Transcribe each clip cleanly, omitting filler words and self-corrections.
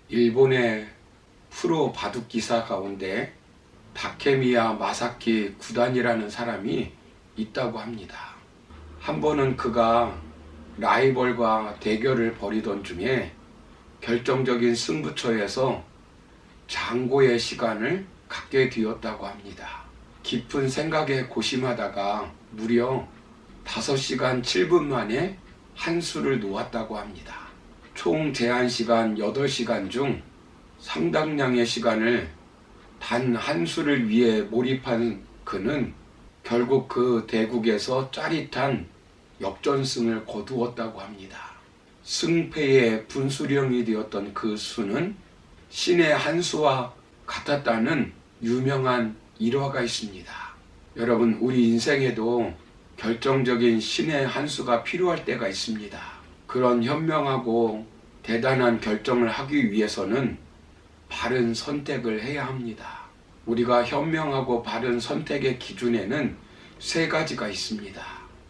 일본의 프로 바둑 기사 가운데 다케미야 마사키 구단이라는 사람이 있다고 합니다. 한 번은 그가 라이벌과 대결을 벌이던 중에 결정적인 승부처에서 장고의 시간을 갖게 되었다고 합니다. 깊은 생각에 고심하다가 무려 5시간 7분 만에 한 수를 놓았다고 합니다. 총 제한 시간 8시간 중 상당량의 시간을 단 한 수를 위해 몰입한 그는 결국 그 대국에서 짜릿한 역전승을 거두었다고 합니다. 승패의 분수령이 되었던 그 수는 신의 한 수와 같았다는 유명한 일화가 있습니다. 여러분, 우리 인생에도 결정적인 신의 한 수가 필요할 때가 있습니다. 그런 현명하고 대단한 결정을 하기 위해서는 바른 선택을 해야 합니다. 우리가 현명하고 바른 선택의 기준에는 3가지가 있습니다.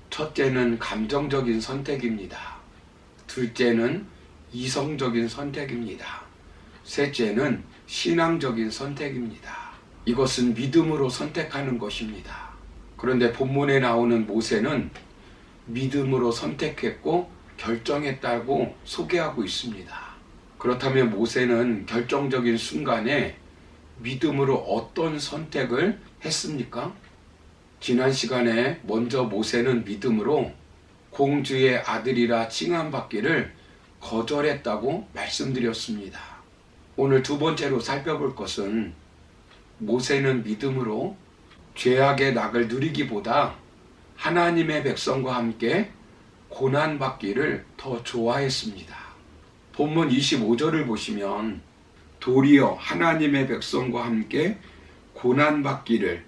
첫째는 감정적인 선택입니다. 둘째는 이성적인 선택입니다. 셋째는 신앙적인 선택입니다. 이것은 믿음으로 선택하는 것입니다. 그런데 본문에 나오는 모세는 믿음으로 선택했고 결정했다고 소개하고 있습니다. 그렇다면 모세는 결정적인 순간에 믿음으로 어떤 선택을 했습니까? 지난 시간에 먼저 모세는 믿음으로 공주의 아들이라 칭함받기를 거절했다고 말씀드렸습니다. 오늘 두 번째로 살펴볼 것은 모세는 믿음으로 죄악의 낙을 누리기보다 하나님의 백성과 함께 고난받기를 더 좋아했습니다. 본문 25절을 보시면 도리어 하나님의 백성과 함께 고난받기를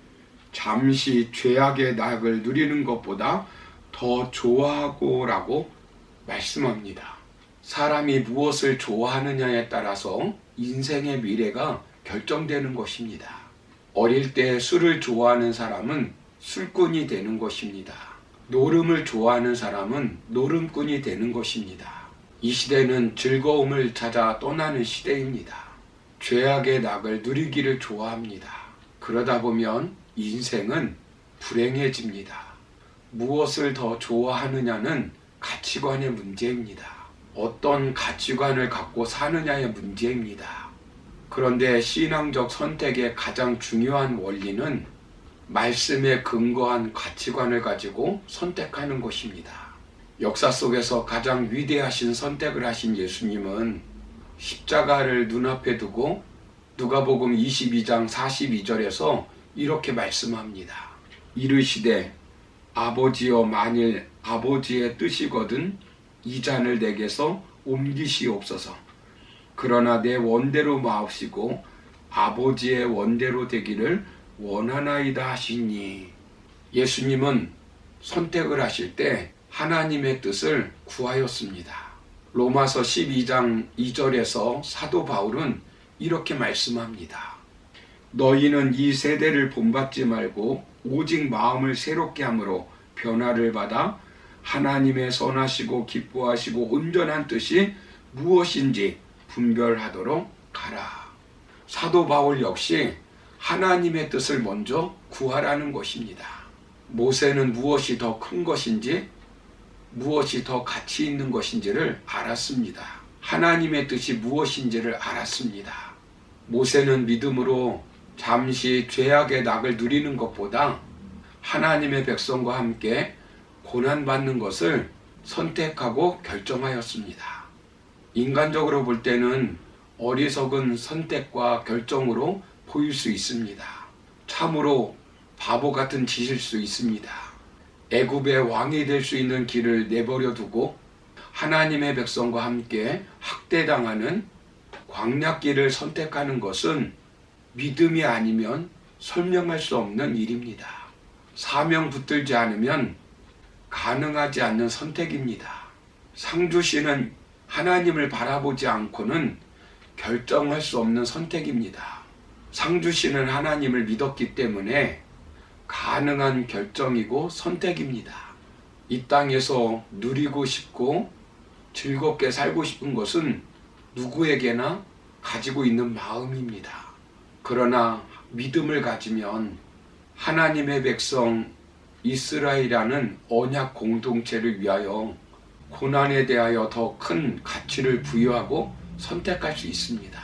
잠시 죄악의 낙을 누리는 것보다 더 좋아하고 라고 말씀합니다. 사람이 무엇을 좋아하느냐에 따라서 인생의 미래가 결정되는 것입니다. 어릴 때 술을 좋아하는 사람은 술꾼이 되는 것입니다. 노름을 좋아하는 사람은 노름꾼이 되는 것입니다. 이 시대는 즐거움을 찾아 떠나는 시대입니다. 죄악의 낙을 누리기를 좋아합니다. 그러다 보면 인생은 불행해집니다. 무엇을 더 좋아하느냐는 가치관의 문제입니다. 어떤 가치관을 갖고 사느냐의 문제입니다. 그런데 신앙적 선택의 가장 중요한 원리는 말씀에 근거한 가치관을 가지고 선택하는 것입니다. 역사 속에서 가장 위대하신 선택을 하신 예수님은 십자가를 눈앞에 두고 누가복음 22장 42절에서 이렇게 말씀합니다. 이르시되 아버지여, 만일 아버지의 뜻이거든 이 잔을 내게서 옮기시옵소서. 그러나 내 원대로 마옵시고 아버지의 원대로 되기를 원하나이다 하시니. 예수님은 선택을 하실 때 하나님의 뜻을 구하였습니다. 로마서 12장 2절에서 사도 바울은 이렇게 말씀합니다. 너희는 이 세대를 본받지 말고 오직 마음을 새롭게 함으로 변화를 받아 하나님의 선하시고 기뻐하시고 온전한 뜻이 무엇인지 분별하도록 하라. 사도 바울 역시 하나님의 뜻을 먼저 구하라는 것입니다. 모세는 무엇이 더 큰 것인지, 무엇이 더 가치 있는 것인지를 알았습니다. 하나님의 뜻이 무엇인지를 알았습니다. 모세는 믿음으로 잠시 죄악의 낙을 누리는 것보다 하나님의 백성과 함께 고난받는 것을 선택하고 결정하였습니다. 인간적으로 볼 때는 어리석은 선택과 결정으로 보일 수 있습니다. 참으로 바보 같은 짓일 수 있습니다. 애굽의 왕이 될 수 있는 길을 내버려 두고 하나님의 백성과 함께 학대당하는 광야길을 선택하는 것은 믿음이 아니면 설명할 수 없는 일입니다. 사명 붙들지 않으면 가능하지 않는 선택입니다. 상주시는 하나님을 바라보지 않고는 결정할 수 없는 선택입니다. 상주시는 하나님을 믿었기 때문에 가능한 결정이고 선택입니다. 이 땅에서 누리고 싶고 즐겁게 살고 싶은 것은 누구에게나 가지고 있는 마음입니다. 그러나 믿음을 가지면 하나님의 백성 이스라엘이라는 언약 공동체를 위하여 고난에 대하여 더 큰 가치를 부여하고 선택할 수 있습니다.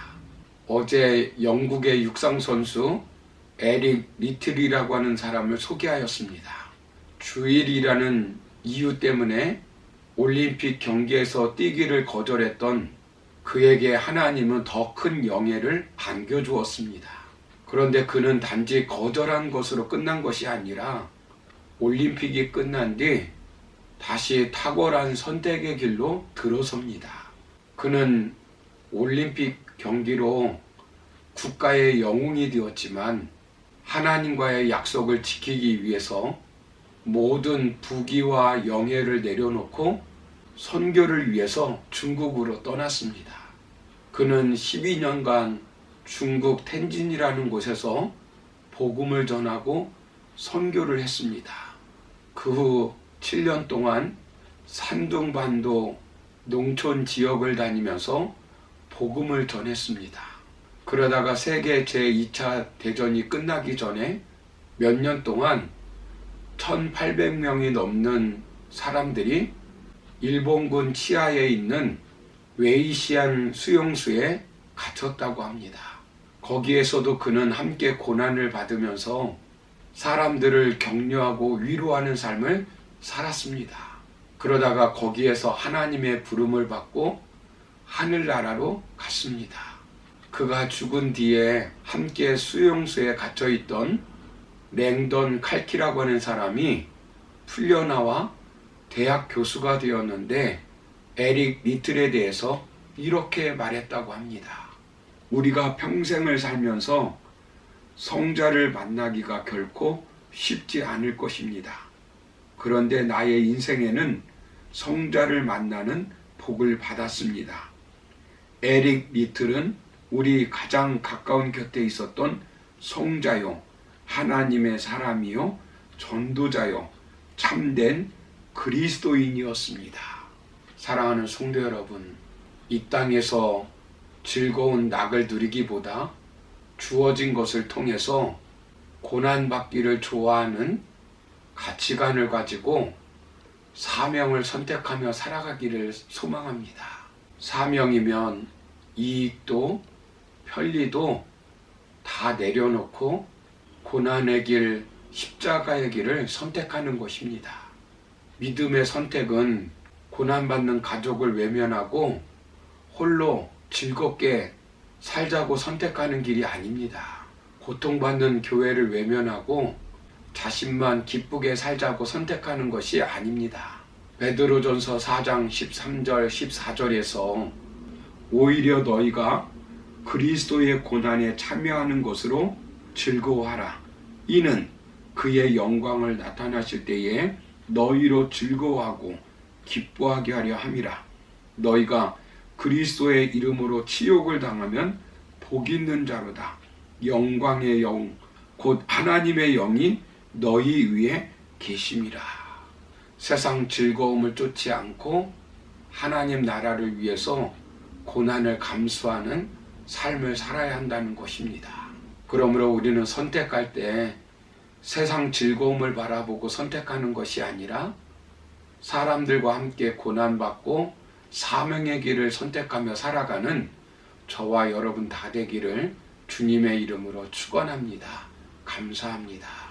어제 영국의 육상 선수 에릭 리틀이라고 하는 사람을 소개하였습니다. 주일이라는 이유 때문에 올림픽 경기에서 뛰기를 거절했던 그에게 하나님은 더 큰 영예를 안겨주었습니다. 그런데 그는 단지 거절한 것으로 끝난 것이 아니라 올림픽이 끝난 뒤 다시 탁월한 선택의 길로 들어섭니다. 그는 올림픽 경기로 국가의 영웅이 되었지만 하나님과의 약속을 지키기 위해서 모든 부귀와 영예를 내려놓고 선교를 위해서 중국으로 떠났습니다. 그는 12년간 중국 텐진이라는 곳에서 복음을 전하고 선교를 했습니다. 그 후 7년 동안 산둥반도 농촌 지역을 다니면서 복음을 전했습니다. 그러다가 세계 제2차 대전이 끝나기 전에 몇 년 동안 1800명이 넘는 사람들이 일본군 치하에 있는 웨이시안 수용소에 갇혔다고 합니다. 거기에서도 그는 함께 고난을 받으면서 사람들을 격려하고 위로하는 삶을 살았습니다. 그러다가 거기에서 하나님의 부름을 받고 하늘나라로 갔습니다. 그가 죽은 뒤에 함께 수용소에 갇혀있던 랭던 칼키라고 하는 사람이 풀려나와 대학 교수가 되었는데 에릭 리틀에 대해서 이렇게 말했다고 합니다. 우리가 평생을 살면서 성자를 만나기가 결코 쉽지 않을 것입니다. 그런데 나의 인생에는 성자를 만나는 복을 받았습니다. 에릭 리틀은 우리 가장 가까운 곁에 있었던 성자요, 하나님의 사람이요, 전도자요, 참된 그리스도인이었습니다. 사랑하는 성도 여러분, 이 땅에서 즐거운 낙을 누리기보다 주어진 것을 통해서 고난받기를 좋아하는 가치관을 가지고 사명을 선택하며 살아가기를 소망합니다. 사명이면 이익도 편리도 다 내려놓고 고난의 길, 십자가의 길을 선택하는 것입니다. 믿음의 선택은 고난받는 가족을 외면하고 홀로 즐겁게 살자고 선택하는 길이 아닙니다. 고통받는 교회를 외면하고 자신만 기쁘게 살자고 선택하는 것이 아닙니다. 베드로전서 4장 13절 14절에서 오히려 너희가 그리스도의 고난에 참여하는 것으로 즐거워하라. 이는 그의 영광을 나타나실 때에 너희로 즐거워하고 기뻐하게 하려 함이라. 너희가 그리스도의 이름으로 치욕을 당하면 복 있는 자로다. 영광의 영, 곧 하나님의 영이 너희 위에 계심이라. 세상 즐거움을 쫓지 않고 하나님 나라를 위해서 고난을 감수하는 삶을 살아야 한다는 것입니다. 그러므로 우리는 선택할 때 세상 즐거움을 바라보고 선택하는 것이 아니라 사람들과 함께 고난받고 사명의 길을 선택하며 살아가는 저와 여러분 다 되기를 주님의 이름으로 축원합니다. 감사합니다.